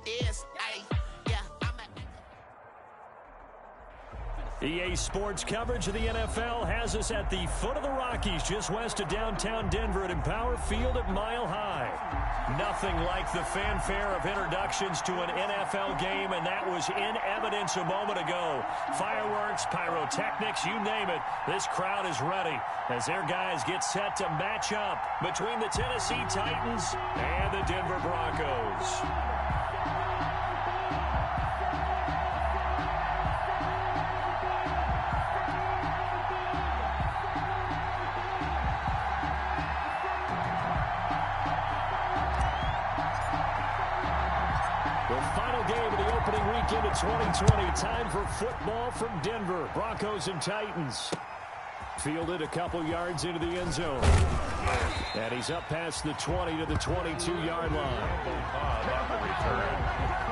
this. Ay, yeah, EA Sports coverage of the NFL has us at the foot of the Rockies, just west of downtown Denver at Empower Field at Mile High. Nothing like the fanfare of introductions to an NFL game, and that was in evidence a moment ago. Fireworks, pyrotechnics, you name it. This crowd is ready as their guys get set to match up between the Tennessee Titans and the Denver Broncos. Weekend of 2020, time for football from Denver. Broncos and Titans. Fielded a couple yards into the end zone. And he's up past the 20 to the 22-yard line. On the return,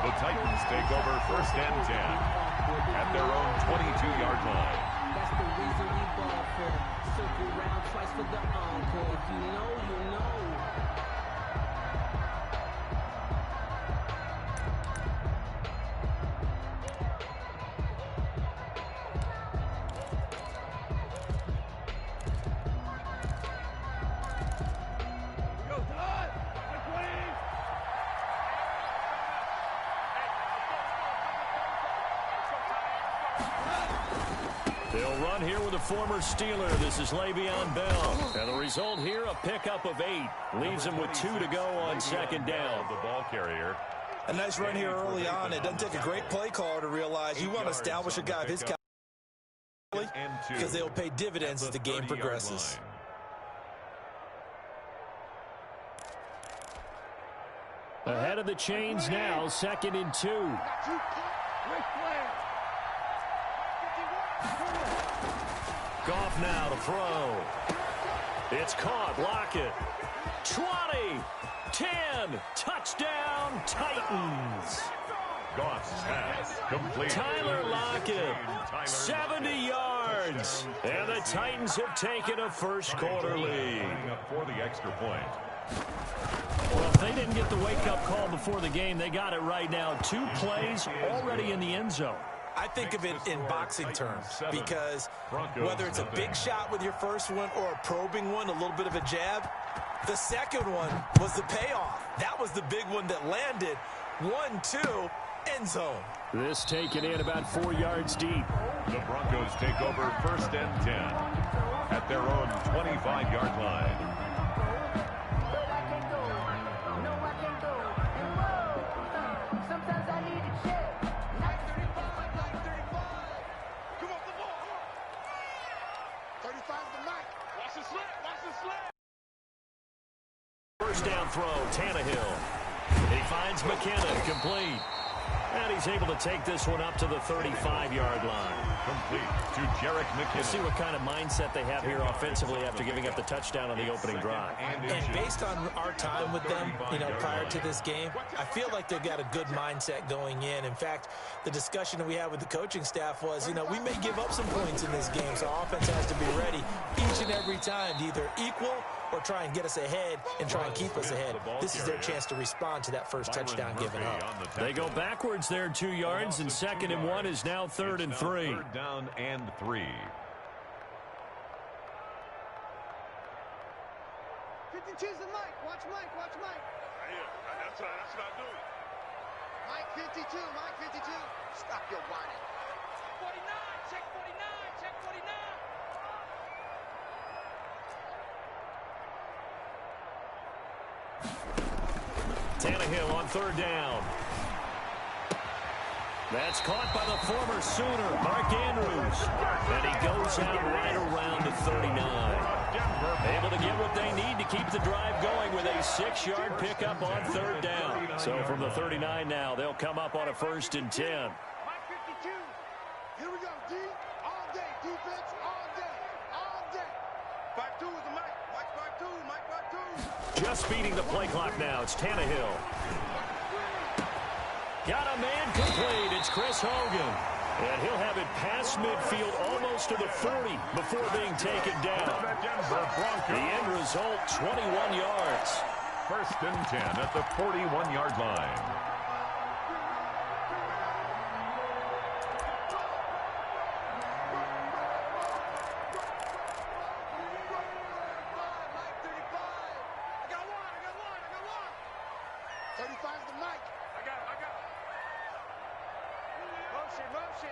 the Titans take over 1st and 10 at their own 22-yard line. That's the reason we ball for. Circle round twice for the encore. If you know, you know. They'll run here with a former Steeler. This is Le'Veon Bell. And the result here, a pickup of 8. Leaves him with 2 to go on 2nd down. The ball carrier. A nice run here early on. It doesn't take a great play caller to realize you want to establish a guy of his caliber because they'll pay dividends as the game progresses. Ahead of the chains now, 2nd and 2. Goff now to throw. It's caught. Lockett. 20. 10. Touchdown, Titans. Goff's pass complete. Tyler Lockett. 70 yards. And the Titans have taken a first-quarter lead. For the extra point. Well, if they didn't get the wake-up call before the game, they got it right now. 2 plays already in the end zone. I think of it in boxing terms because whether it's a big shot with your first one or a probing one, a little bit of a jab, the second one was the payoff. That was the big one that landed. 1-2, end zone. This taken in about 4 yards deep. The Broncos take over 1st and 10 at their own 25-yard line. First down throw, Tannehill. He finds McKinnon, complete. And he's able to take this one up to the 35-yard line. Complete to Jerick McKinnon. We'll see what kind of mindset they have here offensively after giving up the touchdown on the opening drive. And based on our time with them, prior to this game, I feel like they've got a good mindset going in. In fact, the discussion that we had with the coaching staff was, we may give up some points in this game, so our offense has to be ready each and every time to either equal or try and get us ahead and try and keep us ahead. This is their chance to respond to that first touchdown given up. They go backwards there 2 yards, and 2nd and 1 is now 3rd and 3. 3rd down and 3. 52's the Mike. Watch Mike. Watch Mike. Right here. That's right. That's what I do. Mike 52. Mike 52. Stop your whining. 49. Check 49. Check 49. Tannehill on 3rd down. That's caught by the former Sooner, Mark Andrews. And he goes out right around the 39. Able to get what they need to keep the drive going with a 6-yard pickup on 3rd down. So from the 39 now, they'll come up on a 1st and 10. Mike 52. Here we go, D. All day. Defense all day. All day. 5-2 is the Mike. Mike 5-2. Mike 5-2. Just beating the play clock now. It's Tannehill. Got a man complete. It's Chris Hogan. And he'll have it past midfield almost to the 40 before being taken down. The end result, 21 yards. 1st and 10 at the 41-yard line. Motion.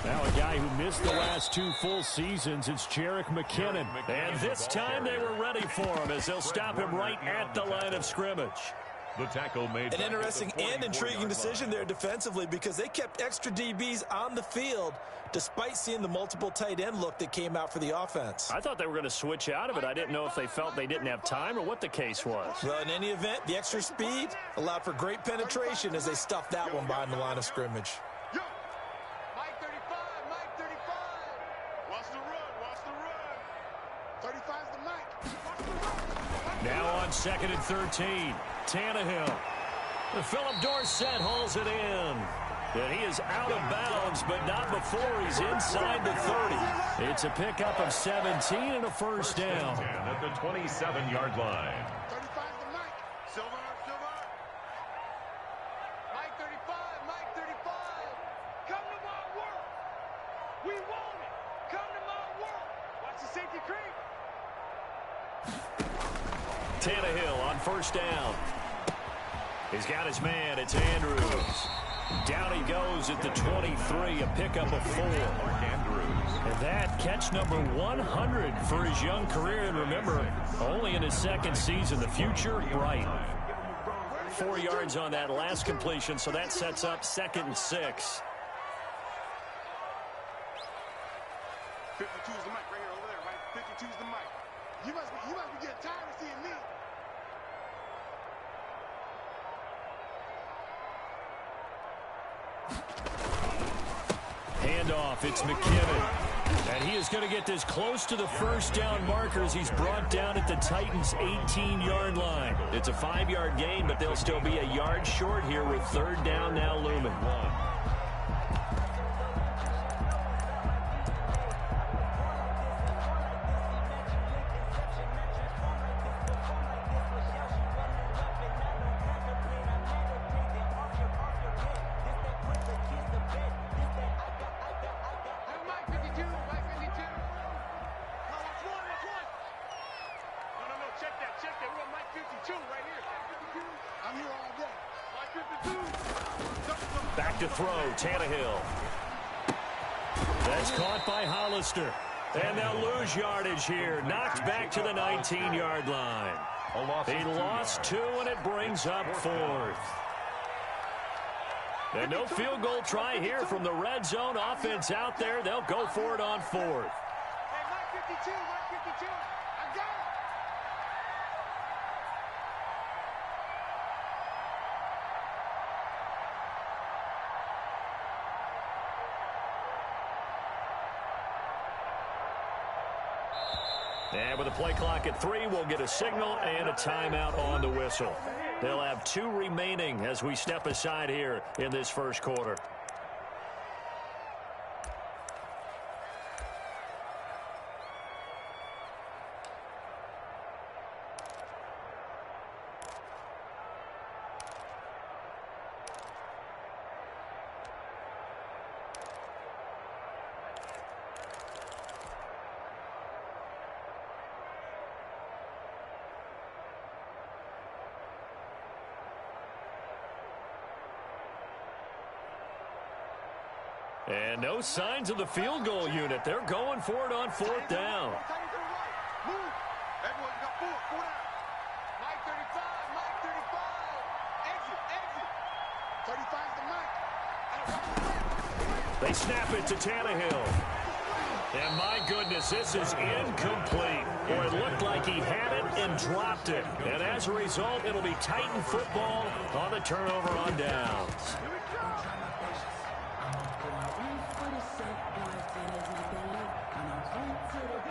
Now a guy who missed the last 2 full seasons, it's Jerick McKinnon. And this time they were ready for him as they'll stop him right at the line of scrimmage. The tackle made. An interesting and intriguing decision there defensively because they kept extra DBs on the field despite seeing the multiple tight end look that came out for the offense. I thought they were going to switch out of it. I didn't know if they felt they didn't have time or what the case was. Well, in any event, the extra speed allowed for great penetration as they stuffed that one behind the line of scrimmage. Yo. Mike 35, Mike 35. Watch the run, watch the run. 35's the Mike. Watch the run. Now on 2nd and 13, Tannehill. Philip Dorsett hauls it in. And he is out of bounds, but not before he's inside the 30. It's a pickup of 17 and a first down. At the 27-yard line. 35's the Mike. Silver, silver. Mike 35, Mike 35. Come to my work. We want it. Come to my work. Watch the safety creep. Tannehill on first down. He's got his man. It's Andrews. Down he goes at the 23, a pickup of 4. And that catch number 100 for his young career. And remember, only in his 2nd season, the future bright. 4 yards on that last completion, so that sets up 2nd and 6. 52's the Mike right here over there, right? 52's the Mike. You must be getting tired of seeing me. Handoff, it's McKinnon. And he is going to get this close to the first down markers. He's brought down at the Titans' 18-yard line. It's a 5-yard gain, but they'll still be a yard short here with 3rd down now looming. Back to throw, Tannehill. That's caught by Hollister. And they'll lose yardage here. Knocked back to the 19-yard line. He lost 2, and it brings up 4th. And no field goal try here from the red zone offense out there. They'll go for it on 4th. Hey, Mike 52, Mike 52. I got it. And with the play clock at 3, we'll get a signal and a timeout on the whistle. They'll have 2 remaining as we step aside here in this first quarter. And no signs of the field goal unit. They're going for it on 4th down. Move. Everyone got 4 down. Mike 35, Mike 35. Exit, exit. 35's the Mike. They snap it to Tannehill. And my goodness, this is incomplete. Boy, it looked like he had it and dropped it. And as a result, it'll be Titan football on the turnover on downs.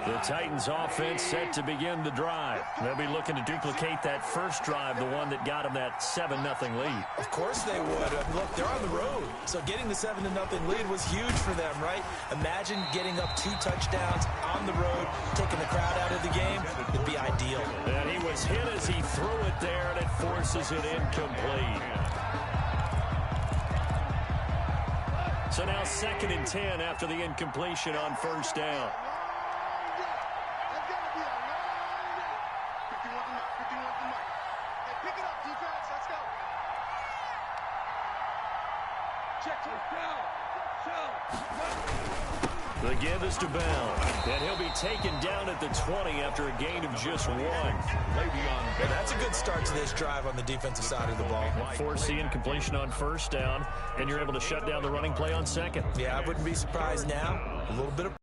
The Titans offense set to begin the drive. They'll be looking to duplicate that first drive, the one that got them that 7-0 lead. Of course they would. Look, they're on the road, so getting the 7-0 lead was huge for them, right? Imagine getting up 2 touchdowns on the road, taking the crowd out of the game. It'd be ideal. And he was hit as he threw it there, and it forces it incomplete. So now 2nd and 10 after the incompletion on first down. The give is to Bell, and he'll be taken down at the 20 after a gain of just 1. Well, that's a good start to this drive on the defensive side of the ball. Forcing incompletion on first down, and you're able to shut down the running play on second. Yeah, I wouldn't be surprised now. A little bit of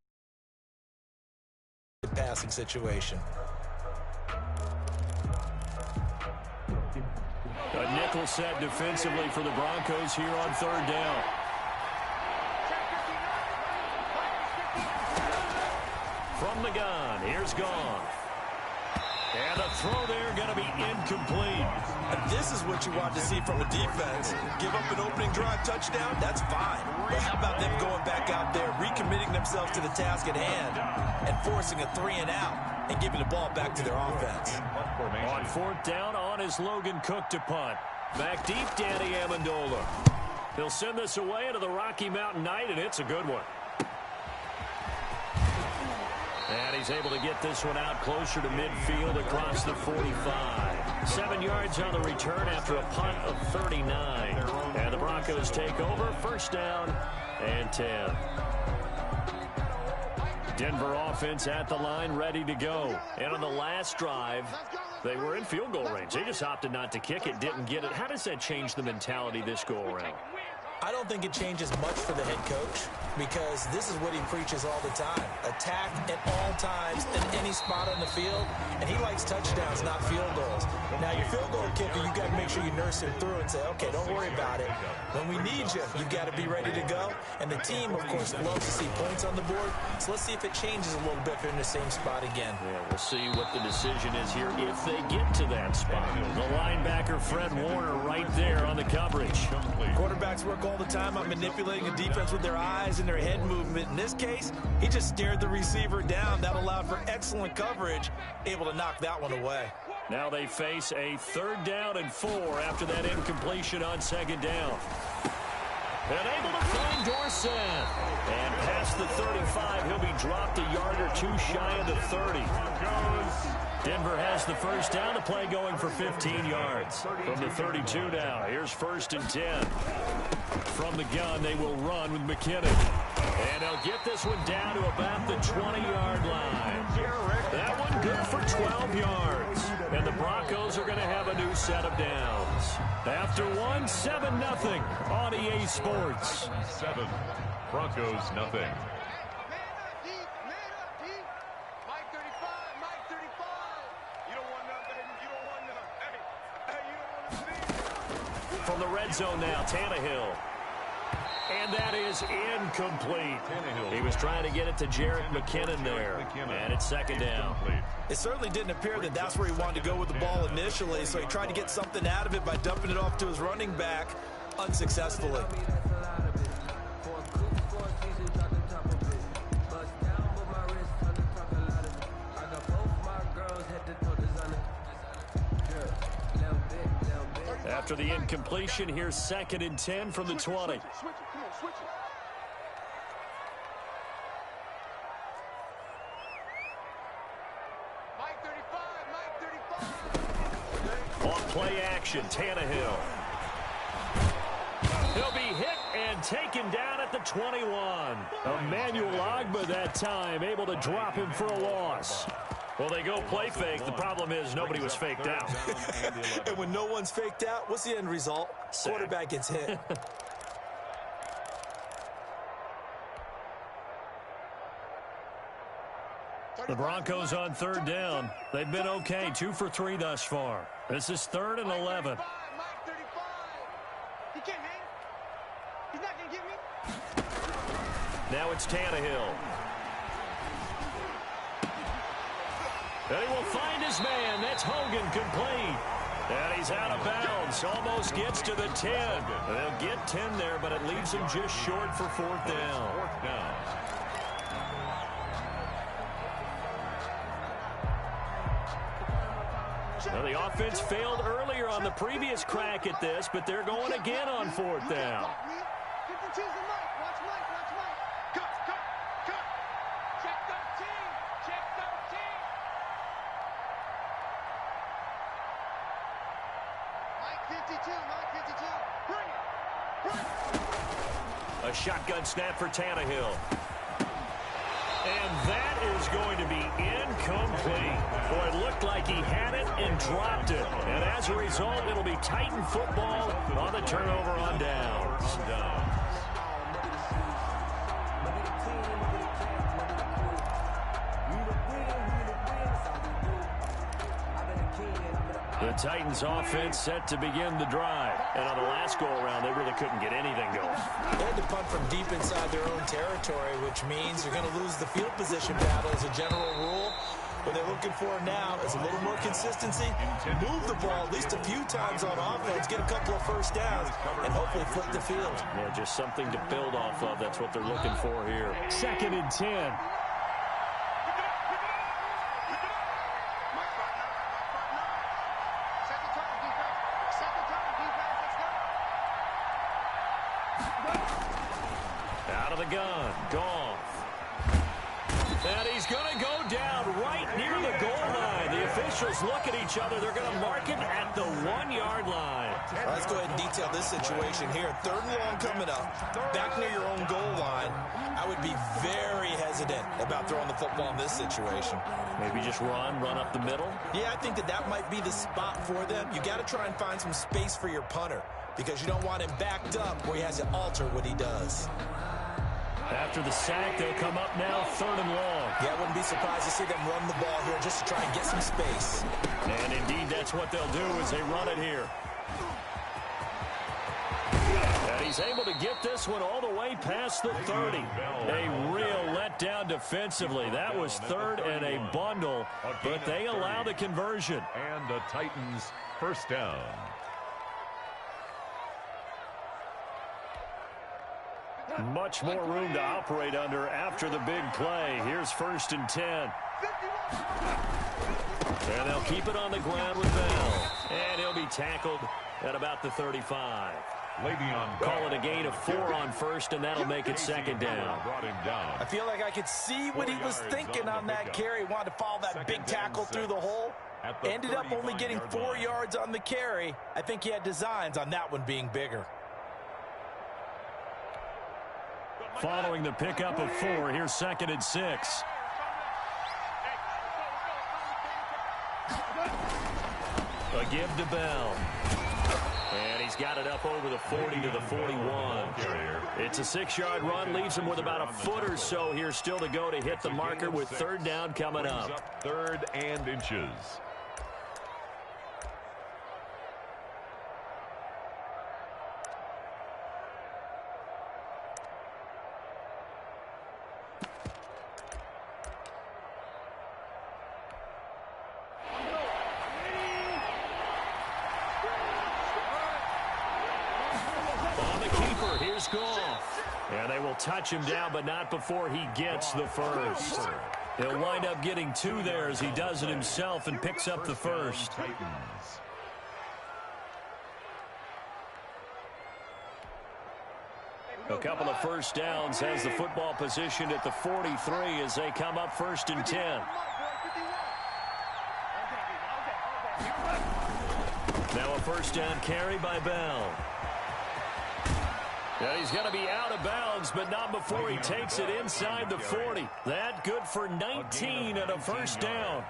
passing situation. A nickel set defensively for the Broncos here on third down. From the gun, here's Gone. And a throw there going to be incomplete. And this is what you want to see from a defense. Give up an opening drive touchdown, that's fine. But how about them going back out there, recommitting themselves to the task at hand, and forcing a 3-and-out and giving the ball back to their offense. On fourth down, on is Logan Cook to punt. Back deep, Danny Amendola. He'll send this away into the Rocky Mountain night, and it's a good one. And he's able to get this one out closer to midfield across the 45. 7 yards on the return after a punt of 39. And the Broncos take over, first down and 10. Denver offense at the line, ready to go. And on the last drive, they were in field goal range. They just opted not to kick it, didn't get it. How does that change the mentality this go-around? I don't think it changes much for the head coach because this is what he preaches all the time. Attack at all times in any spot on the field, and he likes touchdowns, not field goals. Now, your field goal kicker, you've got to make sure you nurse him through and say, okay, don't worry about it. When we need you, you've got to be ready to go. And the team, of course, loves to see points on the board. So let's see if it changes a little bit if they're in the same spot again. Yeah, we'll see what the decision is here if they get to that spot. The linebacker, Fred Warner, right there on the coverage. Quarterbacks work all the time on manipulating a defense with their eyes and their head movement. In this case, he just stared the receiver down. That allowed for excellent coverage, able to knock that one away. Now they face a 3rd down and 4 after that incompletion on 2nd down. And able to find Dorsett. And past the 35, he'll be dropped a yard or two shy of the 30. Denver has the first down, the play going for 15 yards. From the 32 now, here's 1st and 10. From the gun, they will run with McKinnon. And they'll get this one down to about the 20-yard line. That one good for 12 yards. And the Broncos are going to have a new set of downs. After one, 7-0 on EA Sports. 7, Broncos nothing. From the red zone now, Tannehill. And that is incomplete. He was trying to get it to Jerick McKinnon there. And it's 2nd down. It certainly didn't appear that that's where he wanted to go with the ball initially, so he tried to get something out of it by dumping it off to his running back unsuccessfully. After the incompletion, here's 2nd and 10 from the 20. On play action, Tannehill. He'll be hit and taken down at the 21. Emmanuel Ogbah that time able to drop him for a loss. Well, they go play fake. The problem is nobody was faked out. And when no one's faked out, what's the end result? Sack. Quarterback gets hit. The Broncos on 3rd down. They've been okay, 2 for 3 thus far. This is 3rd and 11. He can't hang. He's not going to get me. Now it's Tannehill. And he will find his man. That's Hogan complete. And he's out of bounds. Almost gets to the 10. They'll get 10 there, but it leaves him just short for 4th down. 4th down. Now the offense failed earlier on the previous crack at this, but they're going again on 4th down. 52's the Mike. Watch Mike. Watch Mike. Cut. Check 13. Check 13. Mike 52. Mike 52. Bring it. A shotgun snap for Tannehill. And that is going to be incomplete. Boy, it looked like he had it and dropped it. And as a result, it'll be Titan football on the turnover on downs. The Titans offense set to begin the drive. And on the last go-around, they really couldn't get anything going. They had to punt from deep inside their own territory, which means you're going to lose the field position battle as a general rule. What they're looking for now is a little more consistency, move the ball at least a few times on offense, get a couple of first downs, and hopefully flip the field. Yeah, just something to build off of. That's what they're looking for here. 2nd and 10. Out of the gun, Goff. And he's going to go down right near the goal line. The officials look at each other. They're going to mark him at the 1-yard line. Let's go ahead and detail this situation here. 3rd and long coming up, back near your own goal line. I would be very hesitant about throwing the football in this situation. Maybe just run up the middle? Yeah, I think that might be the spot for them. You got to try and find some space for your punter because you don't want him backed up where he has to alter what he does. After the sack, they'll come up now 3rd and long. Yeah, I wouldn't be surprised to see them run the ball here just to try and get some space. And indeed, that's what they'll do as they run it here. And he's able to get this one all the way past the 30. A real letdown defensively. That was 3rd and a bundle, but they allow the conversion. And the Titans first down. Much more room to operate under after the big play. Here's 1st and 10. And they'll keep it on the ground with Bell. And he'll be tackled at about the 35. Call it a gain of 4 on 1st, and that'll make it 2nd down. I feel like I could see what he was thinking on that carry. He wanted to follow that big tackle through the hole. Ended up only getting 4 yards on the carry. I think he had designs on that one being bigger. Following the pickup of 4, here's 2nd and 6. A give to Bell. And he's got it up over the 40 to the 41. It's a 6-yard run, leaves him with about a foot or so here still to go to hit the marker with 3rd down coming up. 3rd and inches. And they will touch him down, but not before he gets the 1st. He'll wind up getting 2 there as he does it himself and picks up the 1st. A couple of first downs has the football positioned at the 43 as they come up 1st and 10. Now a 1st down carry by Bell. Yeah, he's going to be out of bounds, but not before he takes it inside the 40. That good for 19 and a 1st down.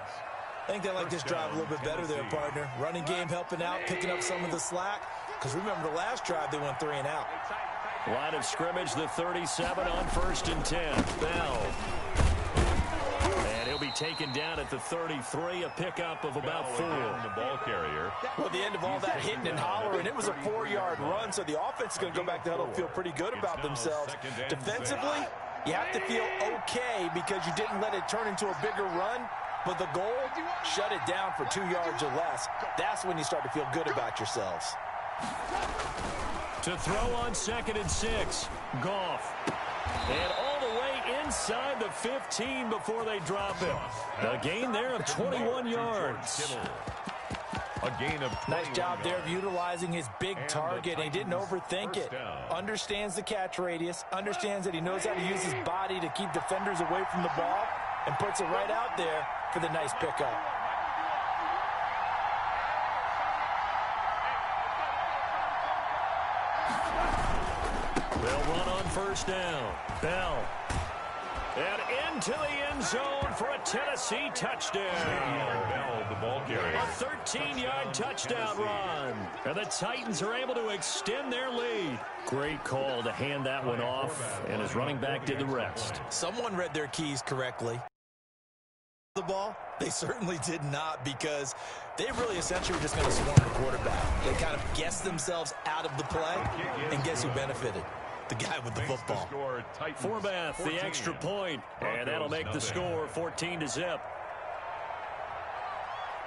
I think they like this drive a little bit better there, partner. Running game helping out, picking up some of the slack. Because remember the last drive, they went 3 and out. Line of scrimmage, the 37 on 1st and 10. Bell. And he'll be taken down at the 33, a pickup of about 4. The ball carrier. Well, at the end of all that hitting and hollering, it was a 4-yard run, so the offense is going to go back to huddle and feel pretty good about themselves. Defensively, you have to feel okay because you didn't let it turn into a bigger run, but the goal, shut it down for 2 yards or less. That's when you start to feel good about yourselves. To throw on 2nd and 6, Goff. And all the way inside the 15 before they drop him. A gain there of 21 yards. A gain of 20 nice job there of utilizing his big target, and he didn't overthink it. Understands the catch radius, understands that he knows how to use his body to keep defenders away from the ball, and puts it right out there for the nice pickup. They'll run on first down. Bell. And into the end zone for a Tennessee touchdown. Bell, the ball carrier. A 13-yard touchdown run. And the Titans are able to extend their lead. Great call to hand that one off, and his running back did the rest. Someone read their keys correctly. The ball, they certainly did not, because they really essentially were just going to swarm the quarterback. They kind of guessed themselves out of the play, and guess who benefited? The guy with the football. Forbath, the extra point, and that'll make the score 14-0.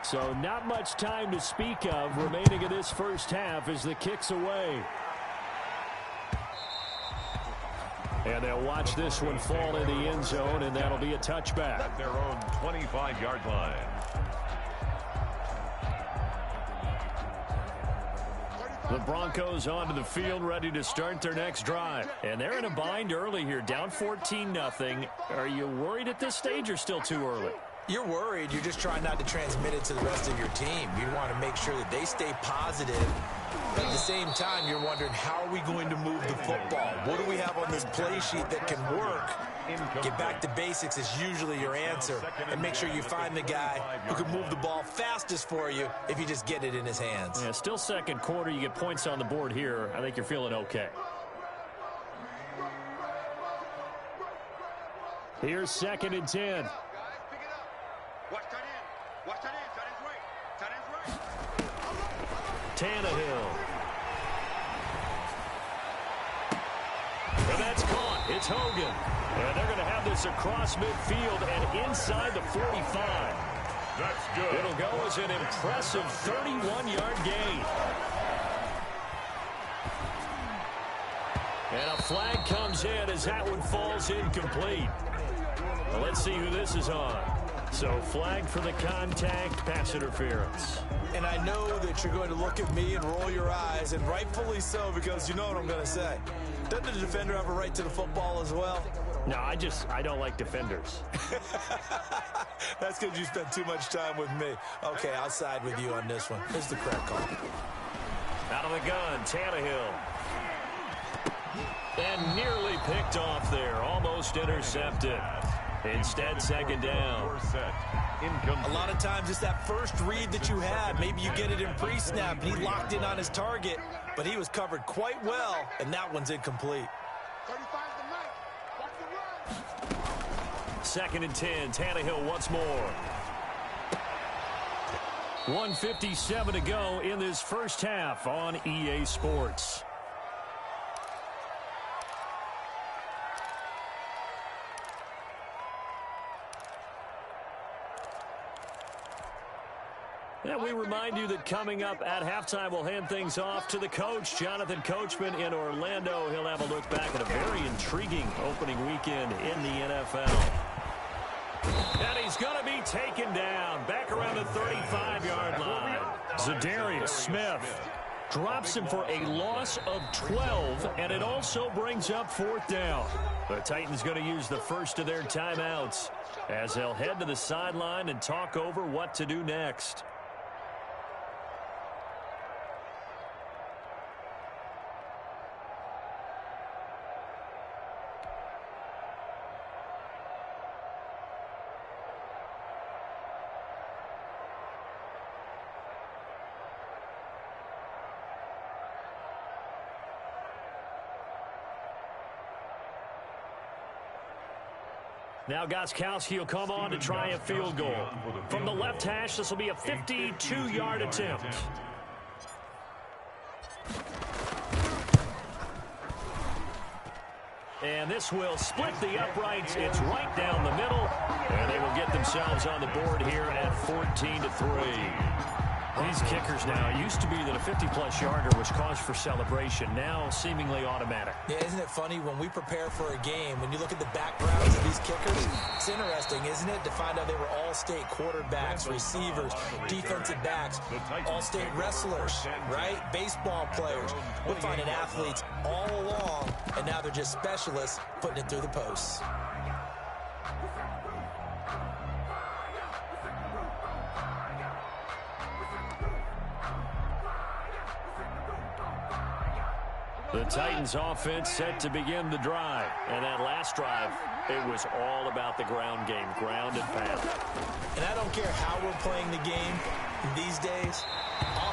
So not much time to speak of remaining in this first half as the kick's away. And they'll watch this one fall in the end zone, and that'll be a touchback. At their own 25-yard line. The Broncos onto the field, ready to start their next drive. And they're in a bind early here, down 14-0. Are you worried at this stage or still too early? You're worried. You're just trying not to transmit it to the rest of your team. You want to make sure that they stay positive. But at the same time, you're wondering, how are we going to move the football? What do we have on this play sheet that can work? Get back to basics is usually your answer. And make sure you find the guy who can move the ball fastest for you if you just get it in his hands. Yeah, still second quarter. You get points on the board here. I think you're feeling okay. Here's 2nd and 10. Watch tight end. Watch tight end. Tight end's right. Tight end's right. Tannehill. And that's caught. It's Hogan. And they're going to have this across midfield and inside the 45. That's good. It'll go as an impressive 31-yard gain. And a flag comes in as that one falls incomplete. Well, let's see who this is on. So flag for the contact, pass interference. And I know that you're going to look at me and roll your eyes, and rightfully so, because you know what I'm going to say. Doesn't the defender have a right to the football as well? No, I don't like defenders. That's because you spent too much time with me. Okay, I'll side with you on this one. Here's the correct call. Out of the gun, Tannehill. And nearly picked off there, almost intercepted. Instead, 2nd down. A lot of times it's that first read that you had. Maybe you get it in pre-snap, and he locked in on his target, but he was covered quite well, and that one's incomplete. 35's the mic. Watch the run. 2nd and 10, Tannehill once more. 1:57 to go in this first half on EA Sports. And we remind you that coming up at halftime, we'll hand things off to the coach, Jonathan Coachman in Orlando. He'll have a look back at a very intriguing opening weekend in the NFL. And he's going to be taken down back around the 35-yard line. Zadarius Smith drops him for a loss of 12, and it also brings up 4th down. The Titans going to use the first of their timeouts as they'll head to the sideline and talk over what to do next. Now Gostkowski will come on to try a field goal. From the left hash, this will be a 52-yard attempt. And this will split the uprights. It's right down the middle. And they will get themselves on the board here at 14-3. These kickers now, it used to be that a 50-plus yarder was cause for celebration. Now seemingly automatic. Yeah, isn't it funny when we prepare for a game, when you look at the backgrounds of these kickers, it's interesting, isn't it, to find out they were all-state quarterbacks, receivers, defensive backs, all-state wrestlers, right? Baseball players. We're finding athletes all along, and now they're just specialists putting it through the posts. The Titans offense set to begin the drive. And that last drive, it was all about the ground game, ground and pound. And I don't care how we're playing the game these days,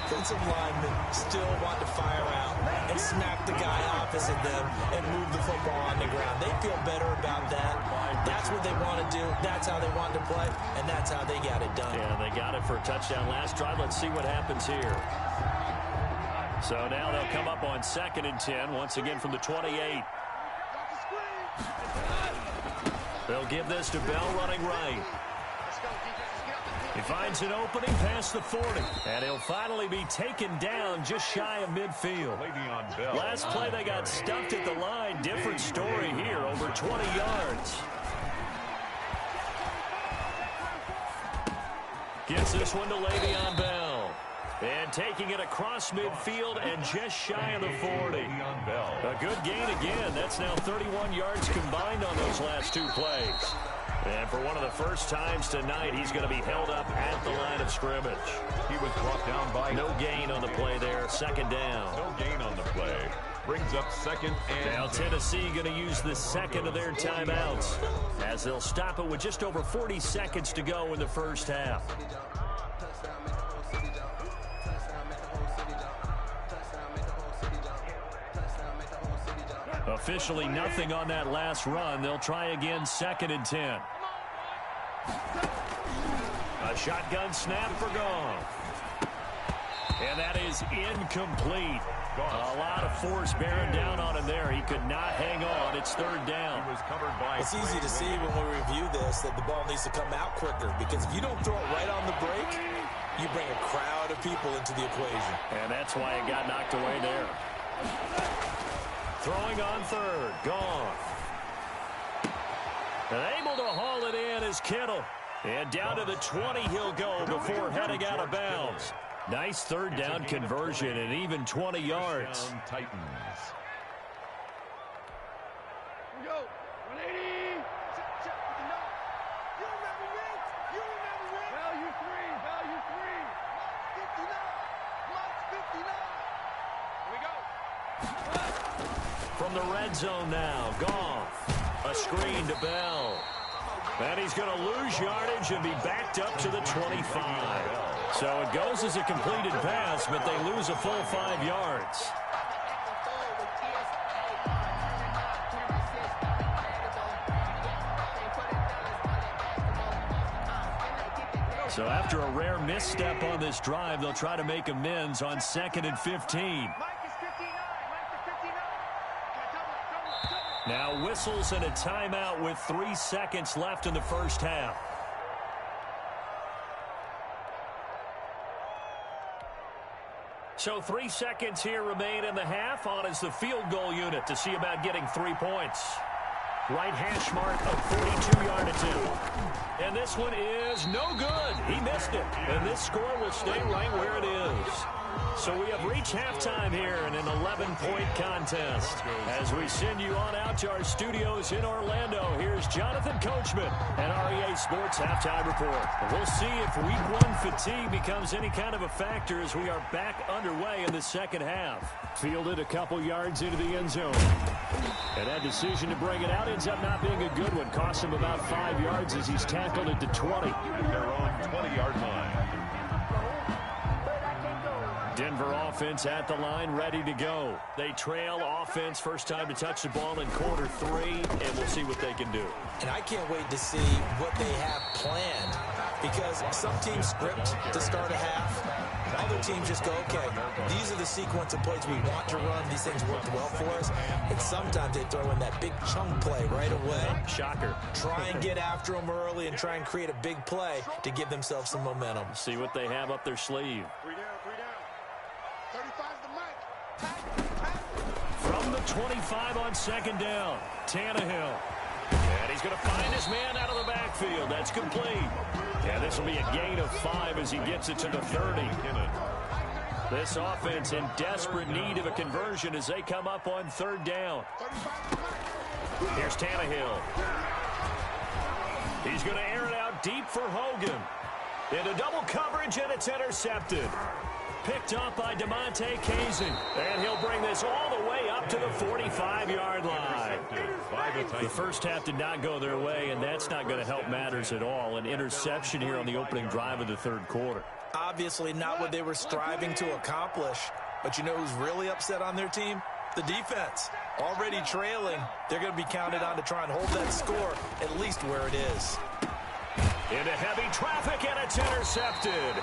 offensive linemen still want to fire out and smack the guy opposite them and move the football on the ground. They feel better about that. That's what they want to do. That's how they want to play, and that's how they got it done. Yeah, they got it for a touchdown last drive. Let's see what happens here. So now they'll come up on 2nd and 10, once again from the 28. They'll give this to Bell running right. He finds an opening past the 40, and he'll finally be taken down just shy of midfield. Last play they got stuffed at the line. Different story here, over 20 yards. Gets this one to Le'Veon Bell. And taking it across midfield and just shy of the 40. A good gain again. That's now 31 yards combined on those last two plays. And for one of the first times tonight, he's going to be held up at the line of scrimmage. He was brought down by... No gain on the play there. 2nd down. No gain on the play. Brings up 2nd and... Now Tennessee going to use the 2nd of their timeouts, as they'll stop it with just over 40 seconds to go in the first half. Officially nothing on that last run. They'll try again, 2nd and 10. A shotgun snap for Goff. And that is incomplete. A lot of force bearing down on him there. He could not hang on. It's 3rd down. He was covered by... It's easy to see when we review this that the ball needs to come out quicker, because if you don't throw it right on the break, you bring a crowd of people into the equation. And that's why it got knocked away there. Throwing on 3rd. Goff. And able to haul it in is Kittle. And down to the 20 he'll go before heading out of bounds. Nice 3rd down conversion and even 20 yards. Titans. Here we go. 180. Check with the knock. You remember me? You remember me? Value 3. Value 3. 59. Mike's 59. Here we go. From the red zone now, Goff. A screen to Bell. And he's going to lose yardage and be backed up to the 25. So it goes as a completed pass, but they lose a full 5 yards. So after a rare misstep on this drive, they'll try to make amends on 2nd and 15. Now whistles and a timeout with 3 seconds left in the first half. So 3 seconds here remain in the half. On is the field goal unit to see about getting 3 points. Right hash mark of 42-yard attempt. And this one is no good. He missed it. And this score will stay right where it is. So we have reached halftime here in an 11-point contest. As we send you on out to our studios in Orlando, here's Jonathan Coachman and REA Sports Halftime Report. We'll see if Week 1 fatigue becomes any kind of a factor as we are back underway in the second half. Fielded a couple yards into the end zone. And that decision to bring it out ends up not being a good one. Cost him about 5 yards as he's tackled it to 20. At their own 20-yard line. Denver offense at the line, ready to go. They trail offense, first time to touch the ball in quarter 3, and we'll see what they can do. And I can't wait to see what they have planned, because some teams script to start a half. Other teams just go, okay, these are the sequence of plays we want to run. These things worked well for us. And sometimes they throw in that big chunk play right away. Shocker. Try and get after them early and try and create a big play to give themselves some momentum. See what they have up their sleeve. 3 down, 3 down. 35's the mic. From the 25 on second down, Tannehill. And he's going to find his man out of the backfield. That's complete. And this will be a gain of 5 as he gets it to the 30. This offense in desperate need of a conversion as they come up on third down. Here's Tannehill. He's going to air it out deep for Hogan. Into double coverage, and it's intercepted. Picked up by DeMonte Casey. And he'll bring this all the way up to the 45-yard line. The first half did not go their way, and that's not going to help matters at all. An interception here on the opening drive of the third quarter. Obviously not what they were striving to accomplish. But you know who's really upset on their team? The defense. Already trailing, they're going to be counted on to try and hold that score at least where it is. Into heavy traffic, and it's intercepted.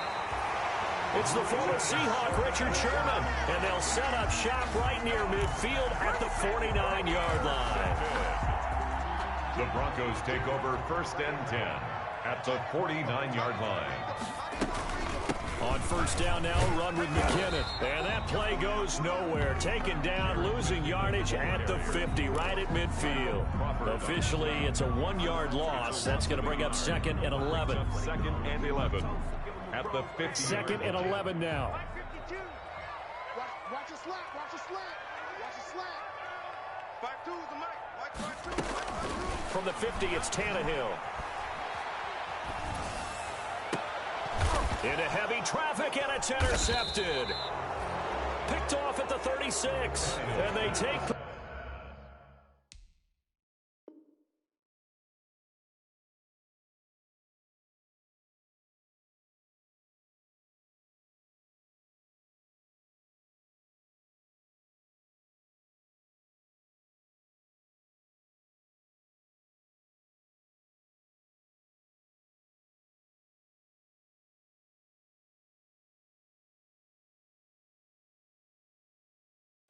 It's the former Seahawk, Richard Sherman, and they'll set up shop right near midfield at the 49-yard line. The Broncos take over 1st and 10 at the 49-yard line. On first down now, a run with McKinnon. And that play goes nowhere. Taken down, losing yardage at the 50, right at midfield. Officially, it's a 1-yard loss. That's going to bring up 2nd and 11. 2nd and 11 at the 50. 2nd and 11 now. Watch a slant, watch a slant, watch a slant. 5-2 is the mic. Mike 5-2. From the 50, it's Tannehill. Into heavy traffic, and it's intercepted. Picked off at the 36, and they take...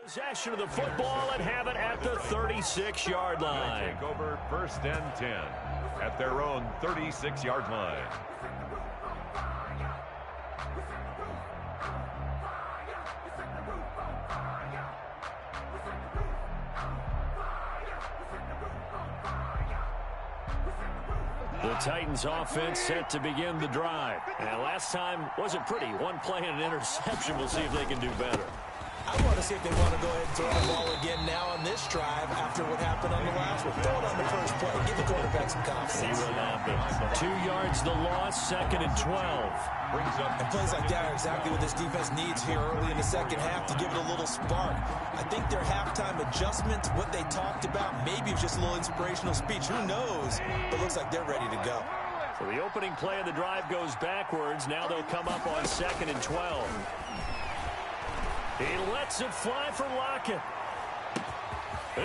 possession of the football and have it at the 36-yard line. Take over 1st and 10 at their own 36-yard line. The Titans offense set to begin the drive. And last time wasn't pretty. One play and an interception. We'll see if they can do better. I want to see if they want to go ahead and throw the ball again now on this drive after what happened on the last one. Throw it on the first play. Give the quarterback some confidence. See what happens. 2 yards the loss, 2nd and 12. Brings up. And plays like that are exactly what this defense needs here early in the second half to give it a little spark. I think their halftime adjustment, what they talked about, maybe it was just a little inspirational speech. Who knows? But looks like they're ready to go. So the opening play of the drive goes backwards. Now they'll come up on 2nd and 12. He lets it fly for Lockett.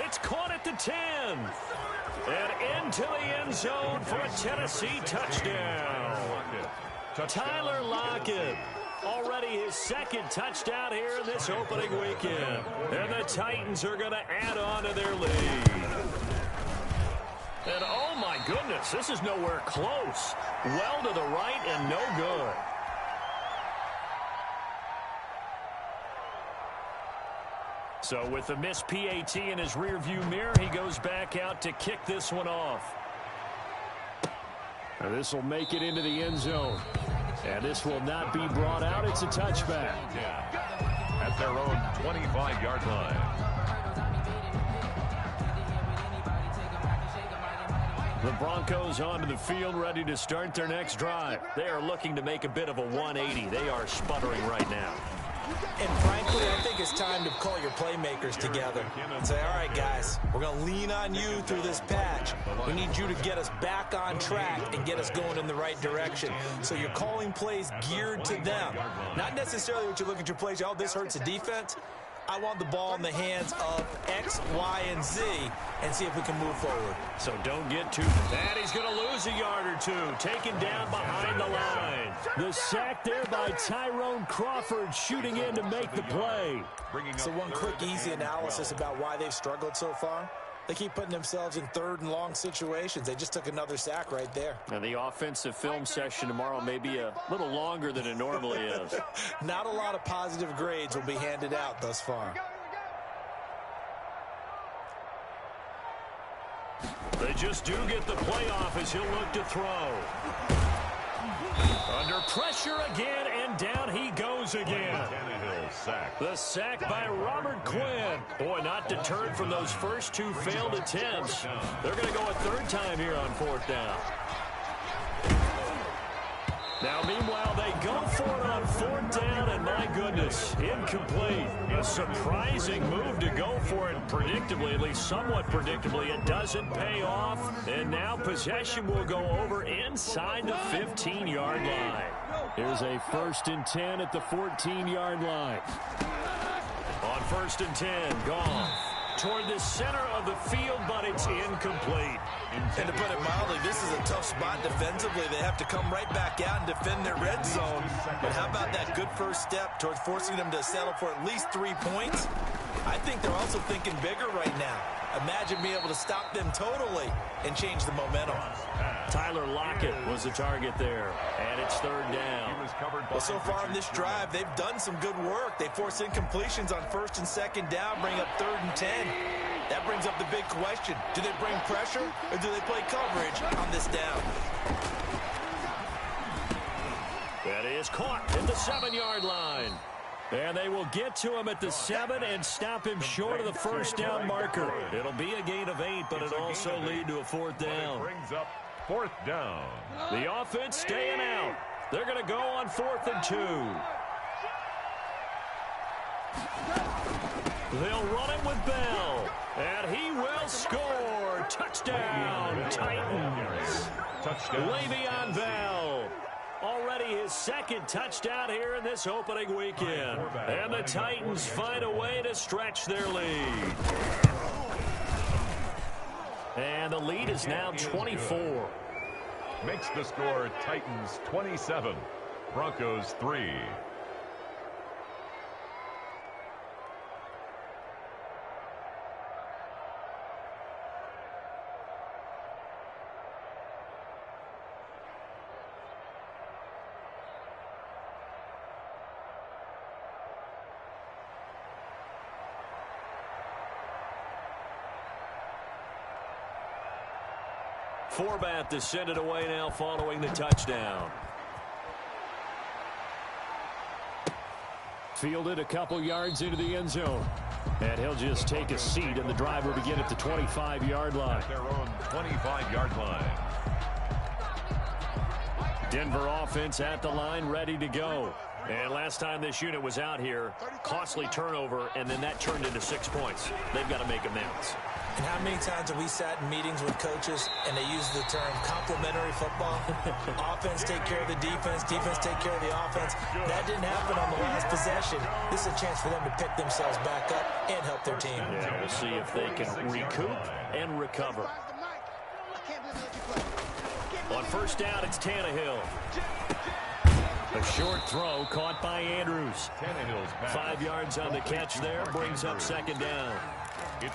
It's caught at the 10. And into the end zone for a Tennessee touchdown. Tyler Lockett. Already his 2nd touchdown here in this opening weekend. And the Titans are going to add on to their lead. And oh my goodness, this is nowhere close. Well to the right and no good. So with the missed PAT in his rearview mirror, he goes back out to kick this one off. And this will make it into the end zone. And this will not be brought out. It's a touchback. At their own 25-yard line. The Broncos onto the field, ready to start their next drive. They are looking to make a bit of a 180. They are sputtering right now. And frankly, I think it's time to call your playmakers together and say, all right, guys, we're going to lean on you through this patch. We need you to get us back on track and get us going in the right direction. So you're calling plays geared to them. Not necessarily what you look at your plays, oh, this hurts the defense. I want the ball in the hands of X, Y, and Z and see if we can move forward. So don't get too bad. He's going to lose a yard or two. Taken down behind the line. The sack there by Tyrone Crawford shooting in to make the play. So one quick, easy analysis about why they've struggled so far. They keep putting themselves in 3rd and long situations. They just took another sack right there. And the offensive film session tomorrow may be a little longer than it normally is. Not a lot of positive grades will be handed out thus far. They just do get the playoff as he'll look to throw. Under pressure again, and down he goes again. The sack by Robert Quinn. Boy, not deterred from those first 2 failed attempts. They're going to go a 3rd time here on 4th down. Now, meanwhile, they go for it on 4th down, and my goodness, incomplete. A surprising move to go for it predictably, at least somewhat predictably. It doesn't pay off, and now possession will go over inside the 15-yard line. Here's a 1st and 10 at the 14-yard line. On 1st and 10, gone toward the center of the field, but it's incomplete. And to put it mildly, this is a tough spot defensively. They have to come right back out and defend their red zone. But how about that good first step towards forcing them to settle for at least 3 points? I think they're also thinking bigger right now. Imagine being able to stop them totally and change the momentum. Tyler Lockett was the target there, and it's 3rd down. Well, so far in this drive, they've done some good work. They force incompletions on 1st and 2nd down, bring up 3rd and 10. That brings up the big question. Do they bring pressure, or do they play coverage on this down? That is caught at the 7-yard line. And they will get to him at the 7 and stop him short of the 1st down marker. It'll be a gain of 8, but it'll also lead to a 4th down. Brings up 4th down. The offense staying out. They're going to go on 4th and 2. They'll run it with Bell, and he will score. Touchdown, Titans. Touchdown. Le'Veon Bell. Already his 2nd touchdown here in this opening weekend. And the Titans find a way to stretch their lead. And the lead is now 24. Makes the score Titans 27, Broncos 3. Forbath to send it away now following the touchdown. Fielded a couple yards into the end zone. And he'll just take a seat, and the drive will begin at the 25-yard line. At their own 25-yard line. Denver offense at the line, ready to go. And last time this unit was out here, costly turnover, and then that turned into 6 points. They've got to make amends. And how many times have we sat in meetings with coaches and they use the term complementary football? Offense take care of the defense, defense take care of the offense. That didn't happen on the last possession. This is a chance for them to pick themselves back up and help their team. Yeah, we'll see if they can recoup and recover. On 1st down, it's Tannehill. A short throw caught by Andrews. 5 yards on the catch there, brings up 2nd down.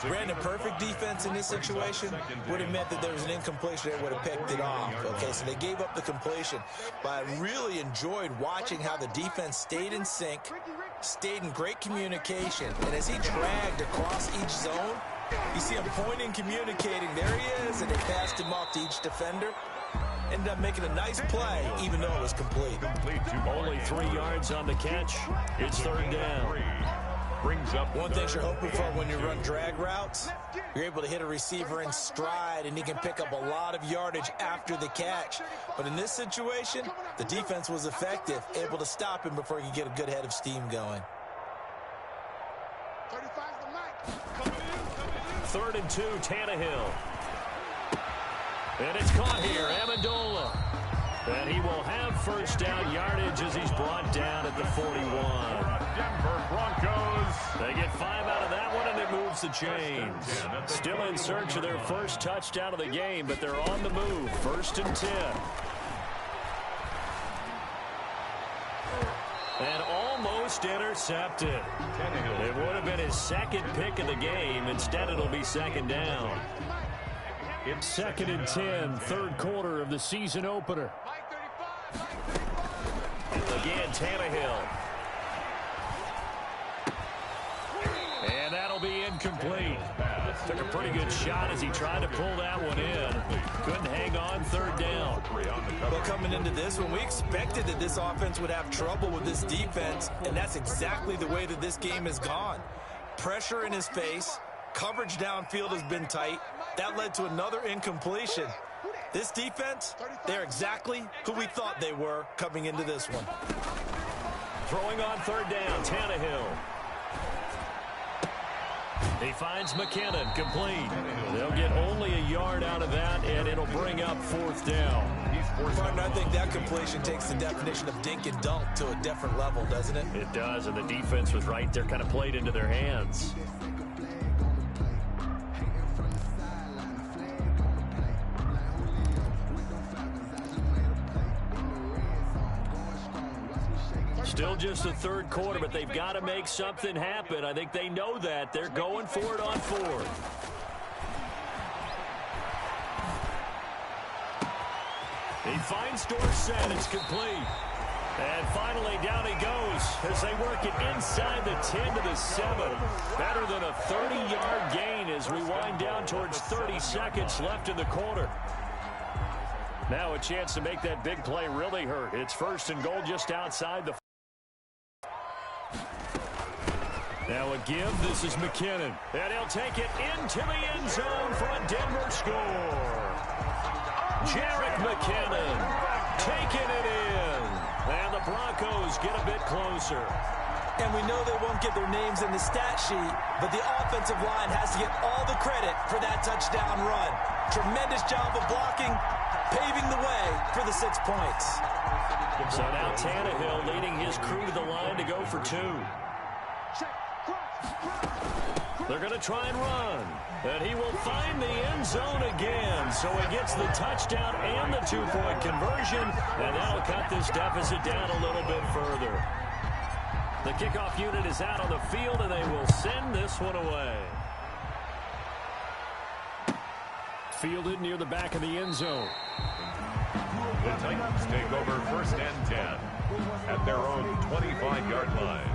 Brandon, perfect defense in this situation would have meant that there was an incompletion that would have picked it off. Okay, so they gave up the completion. But I really enjoyed watching how the defense stayed in sync, stayed in great communication. And as he dragged across each zone, you see him pointing, communicating. There he is, and they passed him off to each defender. Ended up making a nice play, even though it was complete. Only 3 yards on the catch. It's 3rd down. Brings up one thing you're hoping for when you run drag routes, you're able to hit a receiver in stride, and he can pick up a lot of yardage after the catch. But in this situation, the defense was effective, able to stop him before he could get a good head of steam going. 3rd and 2, Tannehill. And it's caught here, Amendola. And he will have 1st down yardage as he's brought down at the 41. Denver Broncos. They get 5 out of that one, and it moves the chains. Still in search of their 1st touchdown of the game, but they're on the move. 1st and 10. And almost intercepted. It would have been his 2nd pick of the game. Instead, it'll be 2nd down. It's 2nd and 10, 3rd quarter of the season opener. Again, Tannehill. And that'll be incomplete. Took a pretty good shot as he tried to pull that one in. Couldn't hang on, 3rd down. Well, coming into this one, we expected that this offense would have trouble with this defense, and that's exactly the way that this game has gone. Pressure in his face. Coverage downfield has been tight. That led to another incompletion. This defense, they're exactly who we thought they were coming into this one. Throwing on third down, Tannehill. He finds McKinnon, complete. They'll get only a yard out of that, and it'll bring up fourth down. Partner, I think that completion takes the definition of dink and dunk to a different level, doesn't it? It does, and the defense was right there, kind of played into their hands. Still just the third quarter, but they've got to make something happen. I think they know that. They're going for it on fourth. He finds Dorsett. It's complete. And finally, down he goes as they work it inside the 10 to the 7. Better than a 30-yard gain as we wind down towards 30 seconds left in the quarter. Now a chance to make that big play really hurt. It's first and goal just outside the. Now a give. This is McKinnon. And he'll take it into the end zone for a Denver score. Jarek McKinnon taking it in. And the Broncos get a bit closer. And we know they won't get their names in the stat sheet, but the offensive line has to get all the credit for that touchdown run. Tremendous job of blocking, paving the way for the 6 points. So now Tannehill leading his crew to the line to go for 2. They're going to try and run. And he will find the end zone again. So he gets the touchdown and the 2-point conversion. And that'll cut this deficit down a little bit further. The kickoff unit is out on the field, and they will send this one away. Fielded near the back of the end zone. The Titans take over first and 10 at their own 25-yard line.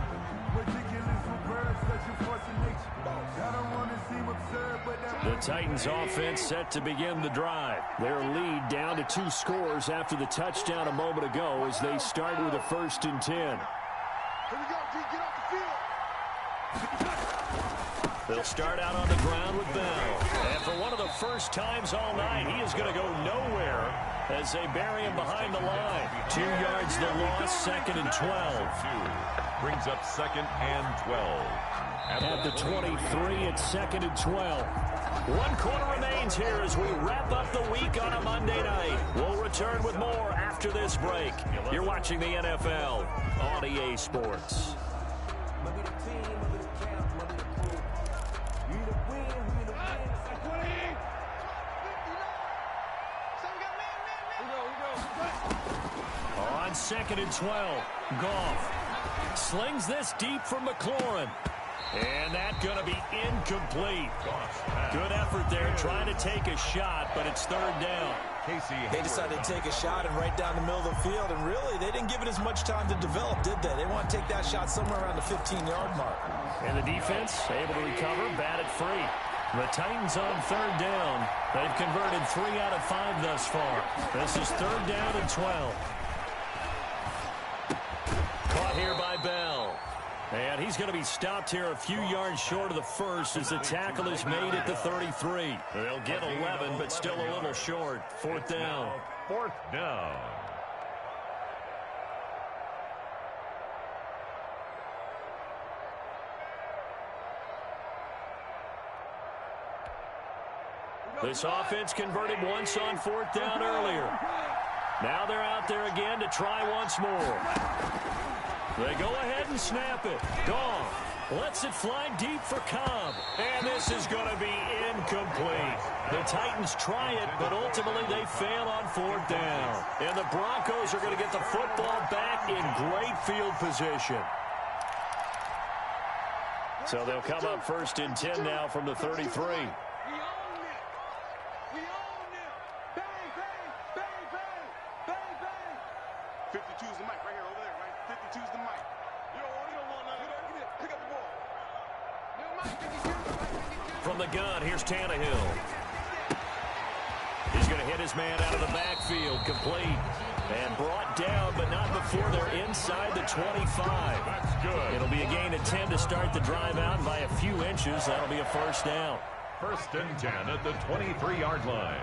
The Titans offense set to begin the drive. Their lead down to 2 scores after the touchdown a moment ago as they start with a first and 10. Here we go, G. Get off the field. They'll start out on the ground with Bell. And for one of the first times all night, he is going to go nowhere as they bury him behind the line. 2 yards the loss, second and 12. Brings up second and 12. At the 23, it's second and 12. 1 quarter remains here as we wrap up the week on a Monday night. We'll return with more after this break. You're watching the NFL on EA Sports. On second and 12, Goff slings this deep from McLaurin. And that's going to be incomplete. Good effort there trying to take a shot, but it's third down. They decided to take a shot and right down the middle of the field, and really, they didn't give it as much time to develop, did they? They want to take that shot somewhere around the 15-yard mark. And the defense able to recover, bat it free. The Titans on third down. They've converted 3 out of 5 thus far. This is third down and 12. Caught here by Bell. And he's going to be stopped here a few yards short of the first as the tackle is made at the 33. They'll get 11, but still a little short. Fourth down. Fourth down. This offense converted once on fourth down earlier. Now they're out there again to try once more. They go ahead and snap it. Goff lets it fly deep for Cobb. And this is going to be incomplete. The Titans try it, but ultimately they fail on fourth down. And the Broncos are going to get the football back in great field position. So they'll come up first and 10 now from the 33. 52's the mic right here, over there, right? 52's the mic. You don't want none. Pick up the ball. From the gun, here's Tannehill. He's going to hit his man out of the backfield, complete. And brought down, but not before they're inside the 25. That's good. It'll be a gain of 10 to start the drive out, and by a few inches, that'll be a first down. First and 10 at the 23-yard line.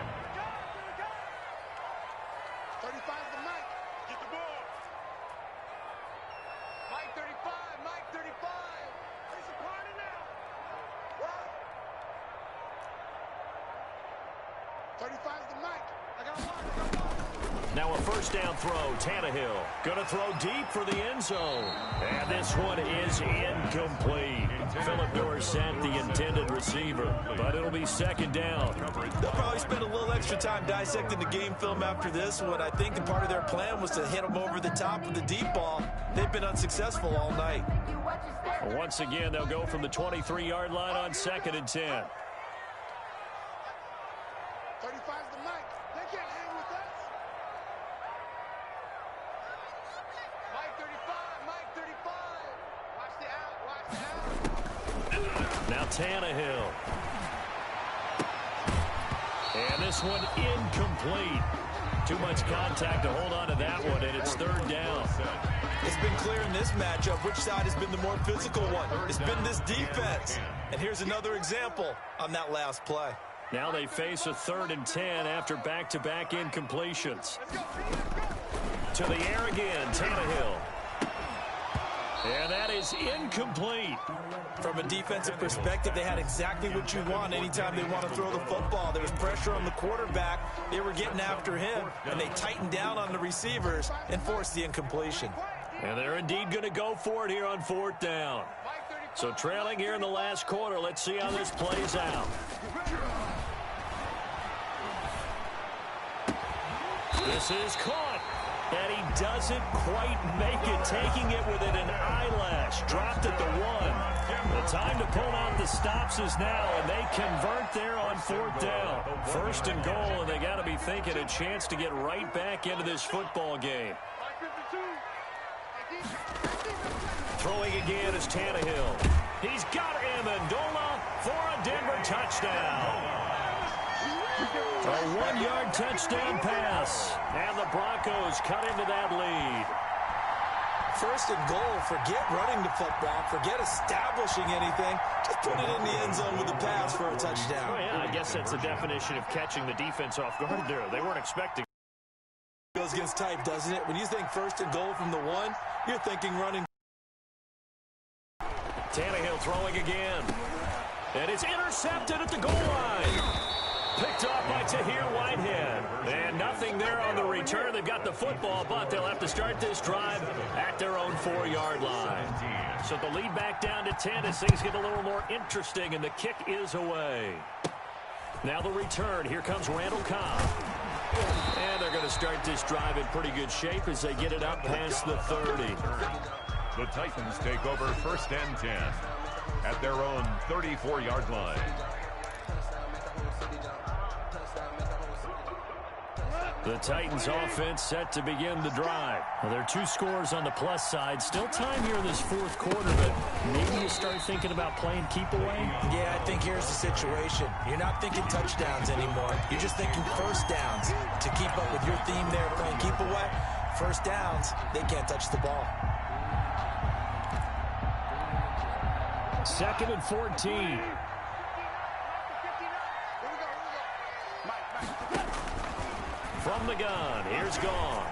35's the mic. I got one. Now a first down throw. Tannehill going to throw deep for the end zone. And this one is incomplete. Phillip Dorsett, the intended receiver. But it'll be second down. They'll probably spend a little extra time dissecting the game film after this one. I think a part of their plan was to hit them over the top with the deep ball. They've been unsuccessful all night. Once again, they'll go from the 23-yard line on 2nd and 10. 35's the mic. They can't hang with us. Mike 35, Mike 35. Watch the out, watch the out. Now Tannehill. And this one incomplete. Too much contact to hold on to that one, and it's third down. It's been clear in this matchup which side has been the more physical one. It's been this defense. And here's another example on that last play. Now they face a 3rd and 10 after back-to-back incompletions. To the air again, Tannehill. And that is incomplete. From a defensive perspective, they had exactly what you want anytime they want to throw the football. There was pressure on the quarterback. They were getting after him, and they tightened down on the receivers and forced the incompletion. And they're indeed going to go for it here on 4th down. So trailing here in the last quarter, let's see how this plays out. This is caught. And he doesn't quite make it, taking it within an eyelash. Dropped at the 1. The time to pull out the stops is now, and they convert there on 4th down. 1st and goal, and they got to be thinking a chance to get right back into this football game. Throwing again is Tannehill. He's got Amendola for a Denver touchdown. A 1-yard touchdown pass, and the Broncos cut into that lead. 1st and goal, forget running the football, forget establishing anything. Just put it in the end zone with a pass for a touchdown. Oh, yeah, I guess that's the definition of catching the defense off guard there. They weren't expecting. Goes against type, doesn't it? When you think 1st and goal from the 1, you're thinking running. Tannehill throwing again. And it's intercepted at the goal line. Picked off by Tahir Whitehead. And nothing there on the return. They've got the football, but they'll have to start this drive at their own 4-yard line. So the lead back down to 10 as things get a little more interesting, and the kick is away. Now the return. Here comes Randall Cobb. And they're going to start this drive in pretty good shape as they get it up past the 30. The Titans take over 1st and 10 at their own 34-yard line. The Titans offense set to begin the drive. Well, there are 2 scores on the plus side. Still time here in this 4th quarter, but maybe you start thinking about playing keep away? Yeah, I think here's the situation. You're not thinking touchdowns anymore. You're just thinking 1st downs. To keep up with your theme there, playing keep away, 1st downs, they can't touch the ball. 2nd and 14. From the gun, here's Goff.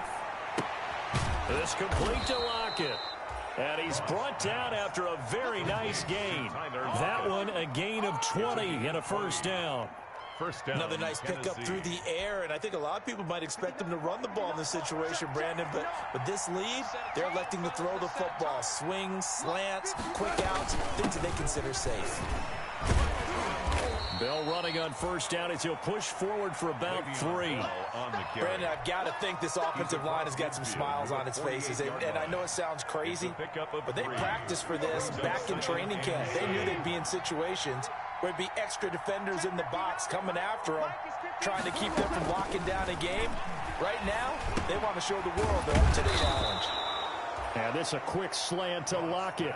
This complete to Lockett. And he's brought down after a very nice gain. That one a gain of 20 and a 1st down. First down. Another nice pickup through the air, and I think a lot of people might expect them to run the ball in this situation, Brandon, but with this lead, they're electing to throw the football. Swings, slants, quick outs, things that they consider safe. Bell running on 1st down as he'll push forward for about 3. Brandon, I've got to think this offensive line has got some smiles on its faces. And I know it sounds crazy, but they practiced for this back in training camp. They knew they'd be in situations where there'd be extra defenders in the box coming after them, trying to keep them from locking down a game. Right now, they want to show the world they're up to the challenge. And this a quick slant to Lockett.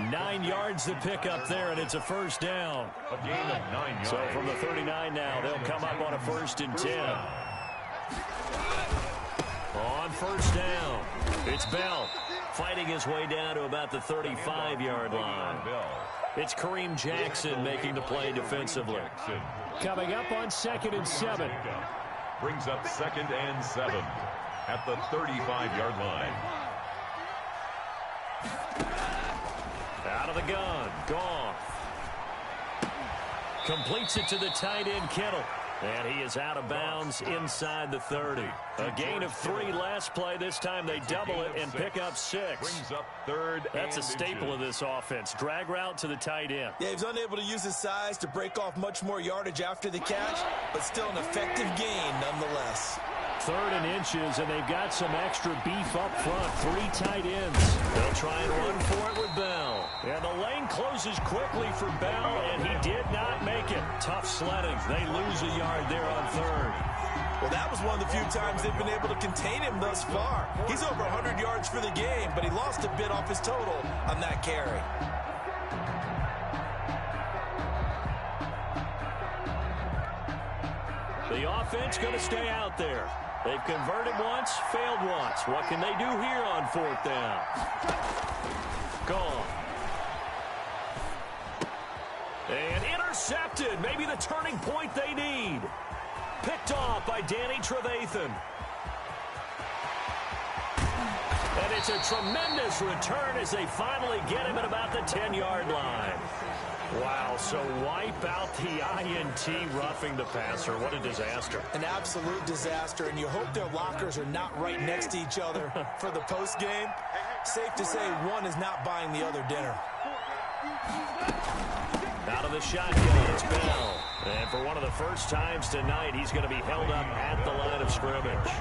9 yards to pick up there, and it's a 1st down. A gain of 9 yards. So from the 39 now, they'll come up on a 1st and 10. On 1st down, it's Bell fighting his way down to about the 35-yard line. It's Kareem Jackson making the play defensively. Coming up on 2nd and 7. Brings up 2nd and 7 at the 35-yard line. Out of the gun, Goff. Completes it to the tight end, Kittle. And he is out of bounds inside the 30. A gain of 3 last play. This time they double it and pick up 6. Brings up third. That's a staple of this offense. Drag route to the tight end. Yeah, he's unable to use his size to break off much more yardage after the catch, but still an effective gain nonetheless. 3rd and inches, and they've got some extra beef up front. 3 tight ends. They'll try and run for it with Bell. And the lane closes quickly for Bell, and he did not make it. Tough sledding. They lose a yard there on 3rd. Well, that was one of the few times they've been able to contain him thus far. He's over 100 yards for the game, but he lost a bit off his total on that carry. The offense going to stay out there. They've converted once, failed once. What can they do here on 4th down? Gone. And intercepted. Maybe the turning point they need. Picked off by Danny Trevathan. And it's a tremendous return as they finally get him at about the 10-yard line. Wow, so wipe out the INT roughing the passer. What a disaster. An absolute disaster, and you hope their lockers are not right next to each other for the postgame. Safe to say one is not buying the other dinner. Out of the shotgun, it's Bell. And for one of the first times tonight, he's going to be held up at the line of scrimmage.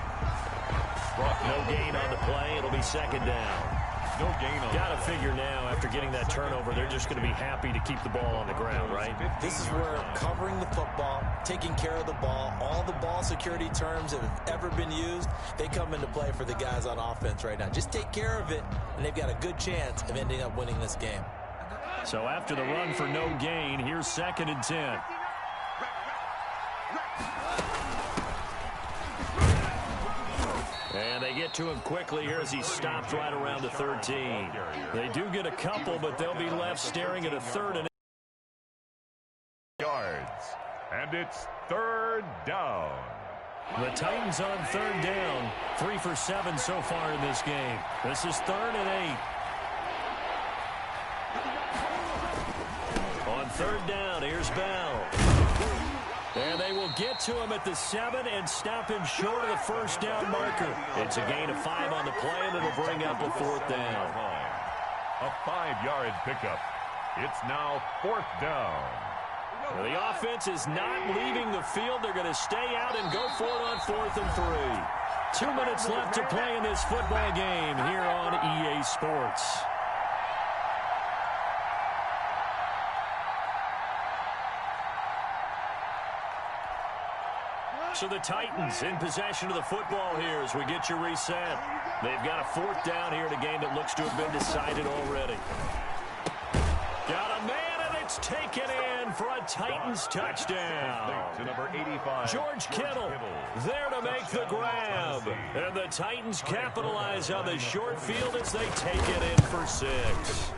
No gain on the play. It'll be 2nd down. No gain on. Got to figure now, after getting that turnover, they're just going to be happy to keep the ball on the ground, right? This is where covering the football, taking care of the ball, all the ball security terms that have ever been used, they come into play for the guys on offense right now. Just take care of it, and they've got a good chance of ending up winning this game. So after the run for no gain, here's 2nd and 10. And they get to him quickly here as he stopped right around the 13. They do get a couple, but they'll be left staring at a 3rd and yards. And it's 3rd down. the Titans on 3rd down. 3 for 7 so far in this game. This is 3rd and 8. On 3rd down, here's Bell. And they will get to him at the 7 and stop him short of the 1st down marker. It's a gain of 5 on the play, and it'll bring up a 4th down. A 5-yard pickup. It's now 4th down. Well, the offense is not leaving the field. They're going to stay out and go for it on 4th and 3. 2 minutes left to play in this football game here on EA Sports. So the Titans in possession of the football here as we get you reset. They've got a 4th down here in a game that looks to have been decided already. Got a man, and it's taken in for a Titans touchdown. To number 85. George Kittle there to make the grab. And the Titans capitalize on the short field as they take it in for 6.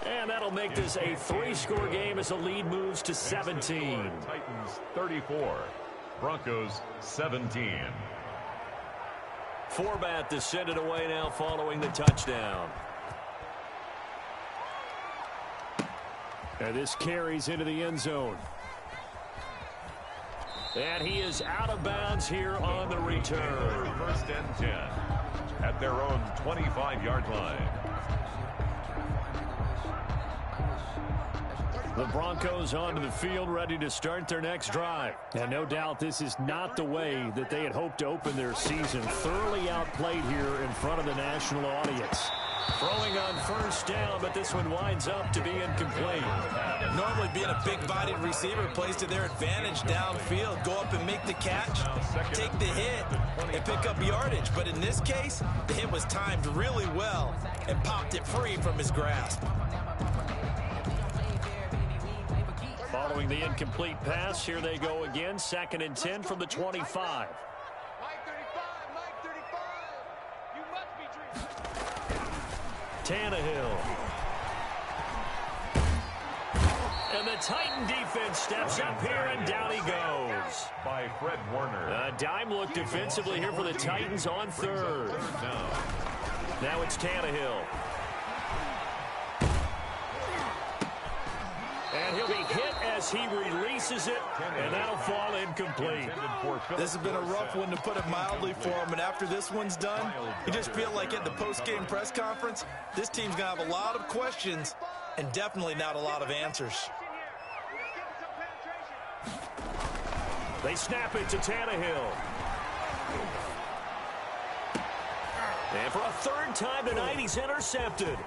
And that'll make this a 3-score game as the lead moves to 17. Titans 34. Broncos 17. Forbat to send it away now following the touchdown. And this carries into the end zone. And he is out of bounds here on the return. 1st and 10 at their own 25-yard line. The Broncos onto the field, ready to start their next drive. And no doubt this is not the way that they had hoped to open their season. Thoroughly outplayed here in front of the national audience. Throwing on 1st down, but this one winds up to be incomplete. Normally being a big-bodied receiver plays to their advantage downfield. Go up and make the catch, take the hit, and pick up yardage. But in this case, the hit was timed really well and popped it free from his grasp. Following the incomplete pass, here they go again. 2nd and 10 from the 25. Mike 35, Mike 35. You must be dreaming. Tannehill. And the Titan defense steps up here, and down he goes. By Fred Warner. A dime look defensively here for the Titans on 3rd. Now it's Tannehill. And he'll be hit as he releases it, and that'll fall incomplete. This has been a rough one, to put it mildly, for him, and after this one's done, you just feel like at the post-game press conference, this team's going to have a lot of questions and definitely not a lot of answers. They snap it to Tannehill. And for a third time tonight, he's intercepted.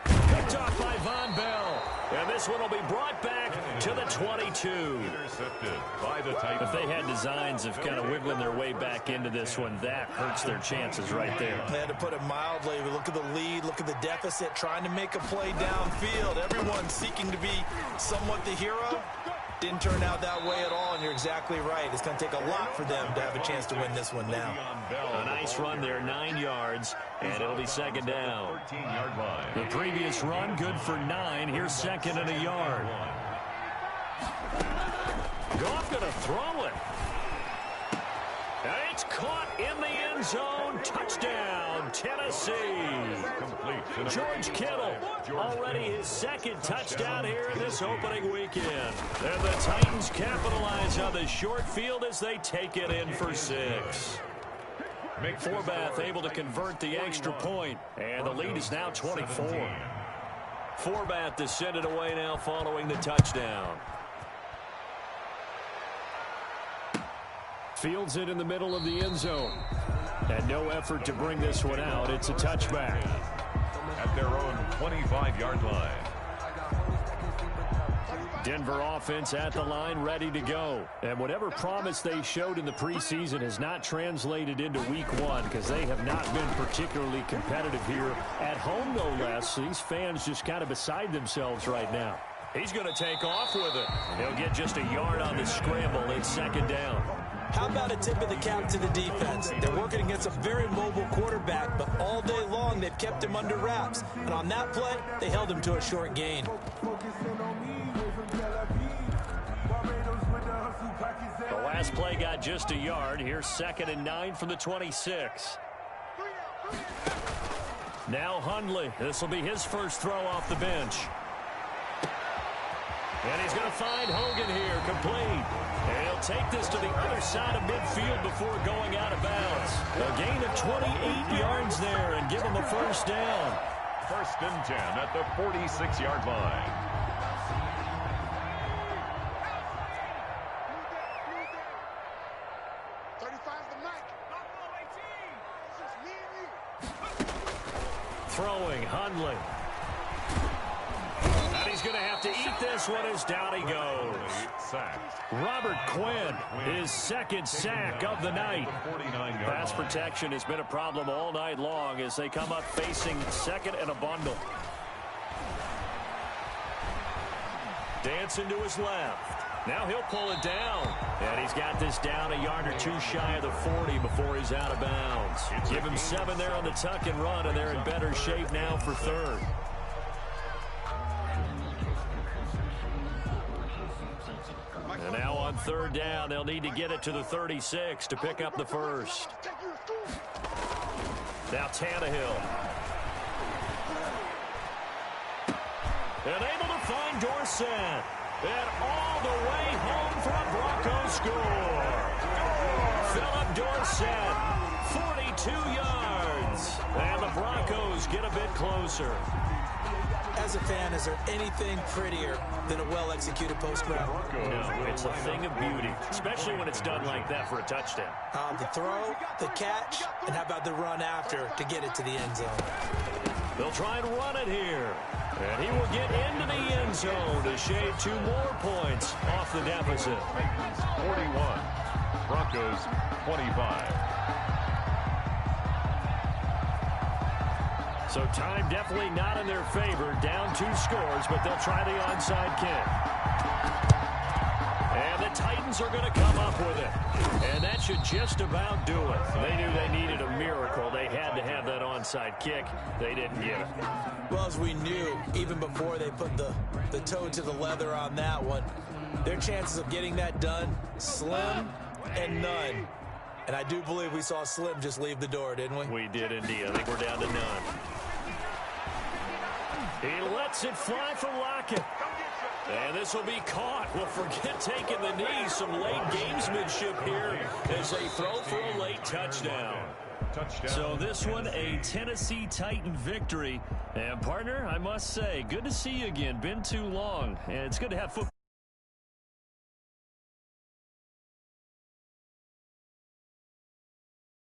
Picked off by Von Bell. And this one will be brought back to the 22. Intercepted by the Titans. If they had designs of kind of wiggling their way back into this one, that hurts their chances right there. They had to put it mildly. We look at the lead, look at the deficit, trying to make a play downfield. Everyone seeking to be somewhat the hero. Didn't turn out that way at all, and you're exactly right. It's going to take a lot for them to have a chance to win this one now. A nice run there, 9 yards, and it'll be second down. 13-yard line. The previous run, good for 9. Here's second and a yard. Goff going to throw it. And it's caught in the end zone. Touchdown, Tennessee. George Kittle, already his second touchdown here in this opening weekend. And the Titans capitalize on the short field as they take it in for 6. Forbath able to convert the extra point, and the lead is now 24. Forbath to send it away now following the touchdown. Fields it in the middle of the end zone. And no effort to bring this one out. It's a touchback. At their own 25-yard line. Denver offense at the line, ready to go. And whatever promise they showed in the preseason has not translated into week 1, because they have not been particularly competitive here at home, no less. These fans just kind of beside themselves right now. He's going to take off with it. He'll get just a yard on the scramble. It's second down. How about a tip of the cap to the defense? They're working against a very mobile quarterback, but all day long they've kept him under wraps. And on that play, they held him to a short gain. The last play got just a yard. Here's second and 9 from the 26. Now Hundley. This will be his first throw off the bench. And he's going to find Hogan here, complete. And he'll take this to the other side of midfield before going out of bounds. A gain of 28 yards there and give him a first down. First and 10 at the 46-yard line. Throwing, Hundley. And he's going to have to eat this one as down he goes. Robert Quinn, his second sack of the night. Pass protection has been a problem all night long as they come up facing second and a bundle. Dancing to his left. Now he'll pull it down. And he's got this down a yard or two shy of the 40 before he's out of bounds. Give him 7 there on the tuck and run, and they're in better shape now for third. And now on third down, they'll need to get it to the 36 to pick up the first. Now Tannehill. And able to find Dorsett. And all the way home for a Broncos score. Philip Dorsett, 42 yards. And the Broncos get a bit closer. As a fan, is there anything prettier than a well-executed post route? No, it's a thing of beauty, especially when it's done like that for a touchdown. The throw, the catch, and how about the run after to get it to the end zone? They'll try and run it here. And he will get into the end zone to shave 2 more points off the deficit. 41. Broncos 25. So time definitely not in their favor. Down 2 scores, but they'll try the onside kick. And the Titans are going to come up with it. And that should just about do it. They knew they needed a miracle. They had to have that onside kick. They didn't get it. Well, as we knew, even before they put the toe to the leather on that one, their chances of getting that done, slim and none. And I do believe we saw Slim just leave the door, didn't we? We did indeed. I think we're down to none. He lets it fly for Lockett. And this will be caught. Well, forget taking the knee. Some late gamesmanship here as they throw for a late touchdown. So this one, a Tennessee Titan victory. And, partner, I must say, good to see you again. Been too long. And it's good to have football.